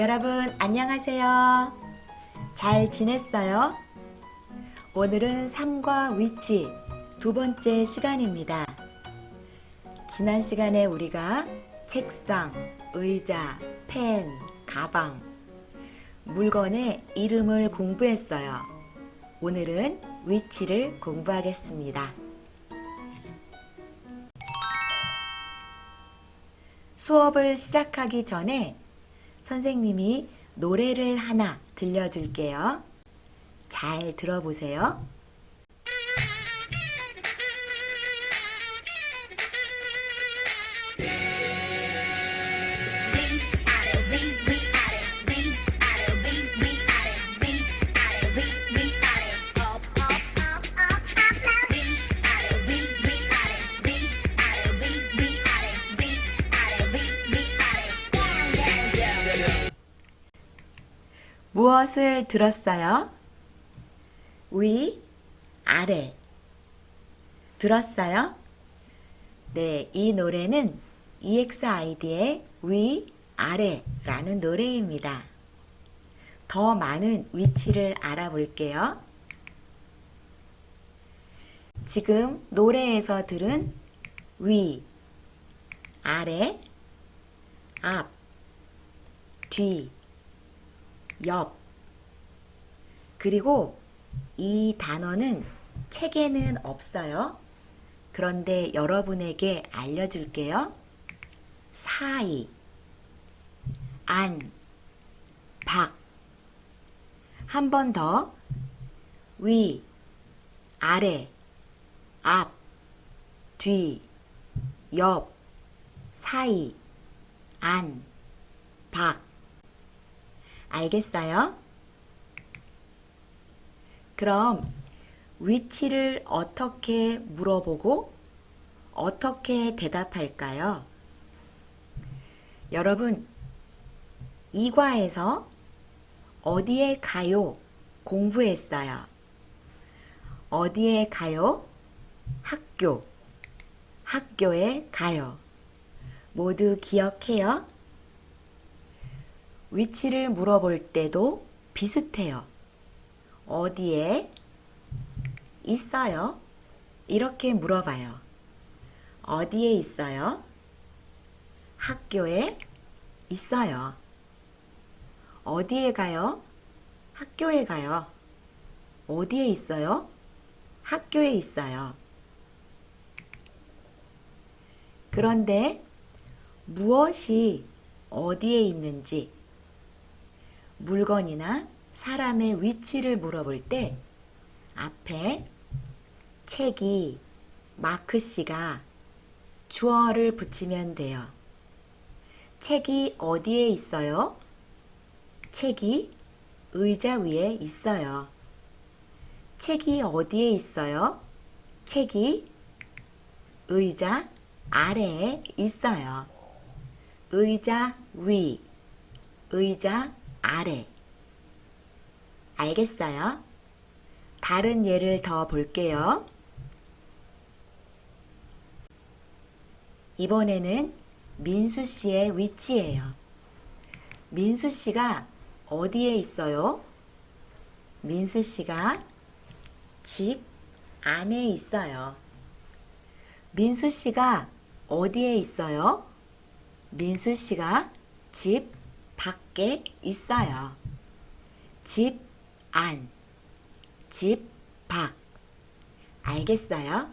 여러분 안녕하세요. 잘 지냈어요? 오늘은 삶과 위치 두 번째 시간입니다. 지난 시간에 우리가 책상, 의자, 펜, 가방, 물건의 이름을 공부했어요. 오늘은 위치를 공부하겠습니다. 수업을 시작하기 전에 선생님이 노래를 하나 들려줄게요. 잘 들어보세요. 무엇을 들었어요? 위, 아래. 들었어요? 네, 이 노래는 EXID의 위, 아래라는 노래입니다. 더 많은 위치를 알아볼게요. 지금 노래에서 들은 위, 아래, 앞, 뒤, 옆. 그리고 이 단어는 책에는 없어요. 그런데 여러분에게 알려줄게요. 사이, 안, 밖. 한 번 더. 위, 아래, 앞, 뒤, 옆, 사이, 안, 밖. 알겠어요? 그럼 위치를 어떻게 물어보고 어떻게 대답할까요? 여러분, 이과에서 어디에 가요? 공부했어요. 어디에 가요? 학교. 학교에 가요. 모두 기억해요? 위치를 물어볼 때도 비슷해요. 어디에 있어요? 이렇게 물어봐요. 어디에 있어요? 학교에 있어요. 어디에 가요? 학교에 가요. 어디에 있어요? 학교에 있어요. 그런데 무엇이 어디에 있는지 물건이나 사람의 위치를 물어볼 때 앞에 책이, 마크씨가 주어를 붙이면 돼요. 책이 어디에 있어요? 책이 의자 위에 있어요. 책이 어디에 있어요? 책이 의자 아래에 있어요. 의자 위, 의자 아래. 알겠어요? 다른 예를 더 볼게요. 이번에는 민수 씨의 위치예요. 민수 씨가 어디에 있어요? 민수 씨가 집 안에 있어요. 민수 씨가 어디에 있어요? 민수 씨가 집 밖에 있어요. 집 안, 집 밖. 알겠어요?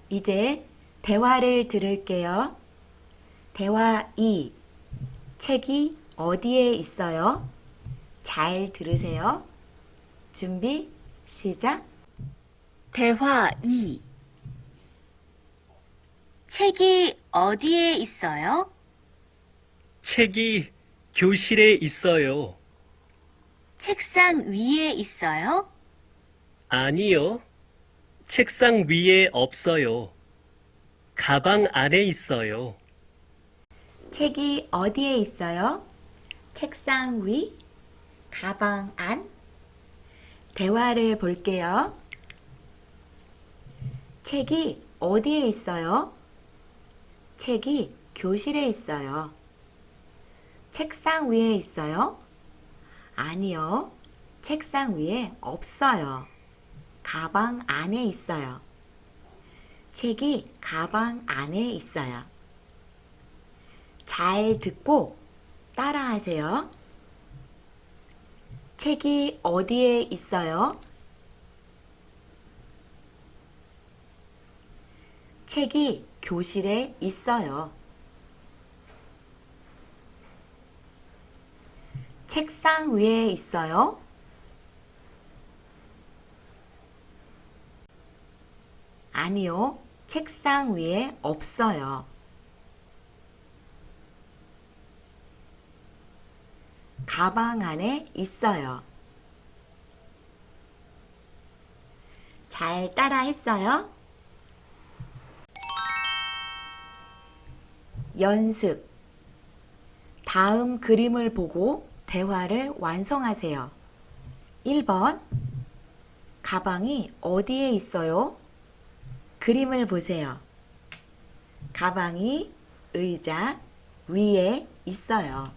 이제 대화를 들을게요. 대화 2. 책이 어디에 있어요? 잘 들으세요. 준비, 시작. 대화 2. 책이 어디에 있어요? 책이 교실에 있어요. 책상 위에 있어요? 아니요. 책상 위에 없어요. 가방 안에 있어요. 책이 어디에 있어요? 책상 위, 가방 안. 대화를 볼게요. 책이 어디에 있어요? 책이 교실에 있어요. 책상 위에 있어요? 아니요. 책상 위에 없어요. 가방 안에 있어요. 책이 가방 안에 있어요. 잘 듣고 따라하세요. 책이 어디에 있어요? 책이 교실에 있어요. 책상 위에 있어요? 아니요, 책상 위에 없어요. 가방 안에 있어요. 잘 따라 했어요? 연습. 다음 그림을 보고 대화를 완성하세요. 1번. 가방이 어디에 있어요? 그림을 보세요. 가방이 의자 위에 있어요.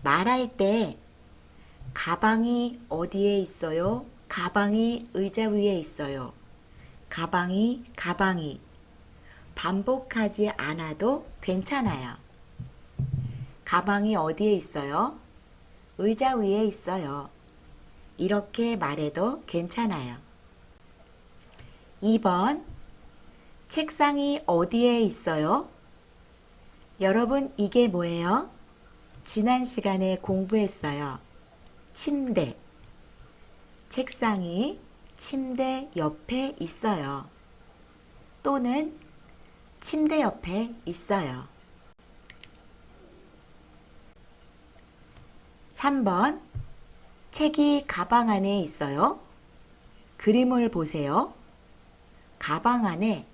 말할 때 가방이 어디에 있어요? 가방이 의자 위에 있어요. 가방이 반복하지 않아도 괜찮아요. 가방이 어디에 있어요? 의자 위에 있어요. 이렇게 말해도 괜찮아요. 2번. 책상이 어디에 있어요? 여러분, 이게 뭐예요? 지난 시간에 공부했어요. 침대. 책상이 침대 옆에 있어요. 또는 침대 옆에 있어요. 3번. 책이 가방 안에 있어요? 그림을 보세요. 가방 안에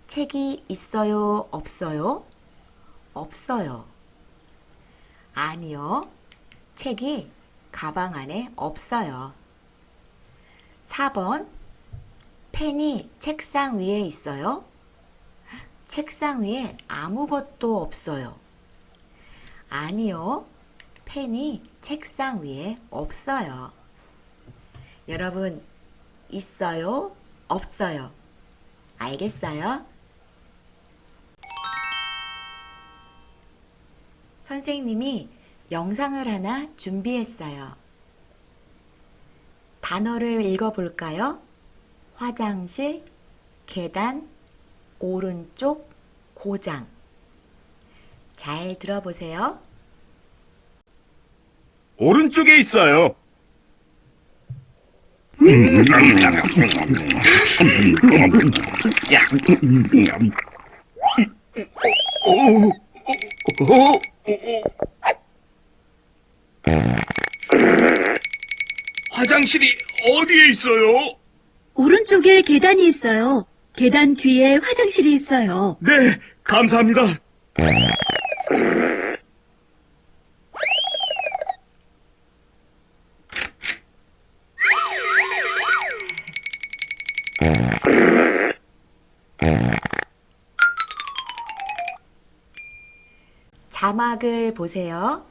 책이 있어요? 없어요? 없어요. 아니요. 책이 가방 안에 없어요. 4번. 펜이 책상 위에 있어요? 책상 위에 아무것도 없어요. 아니요. 펜이 책상 위에 없어요. 여러분, 있어요? 없어요? 알겠어요? 선생님이 영상을 하나 준비했어요. 단어를 읽어볼까요? 화장실, 계단, 오른쪽, 고장. 잘 들어보세요. 오른쪽에 있어요. 화장실이 어디에 있어요? 오른쪽에 계단이 있어요. 계단 뒤에 화장실이 있어요. 네, 감사합니다. 자막을 보세요.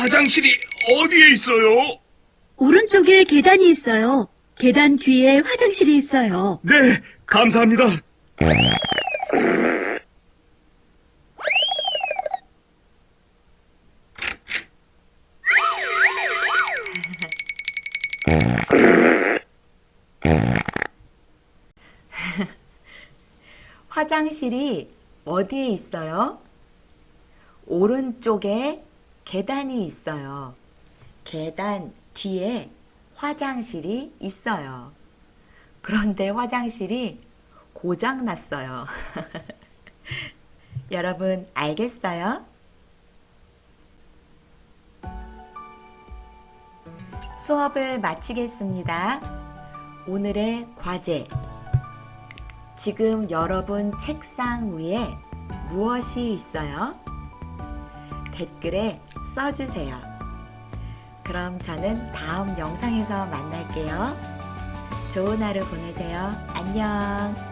화장실이 어디에 있어요? 오른쪽에 계단이 있어요. 계단 뒤에 화장실이 있어요. 네, 감사합니다. 화장실이 어디에 있어요? 오른쪽에 계단이 있어요. 계단 뒤에 화장실이 있어요. 그런데 화장실이 고장 났어요. 여러분, 알겠어요? 수업을 마치겠습니다. 오늘의 과제. 지금 여러분 책상 위에 무엇이 있어요? 댓글에 써주세요. 그럼 저는 다음 영상에서 만날게요. 좋은 하루 보내세요. 안녕.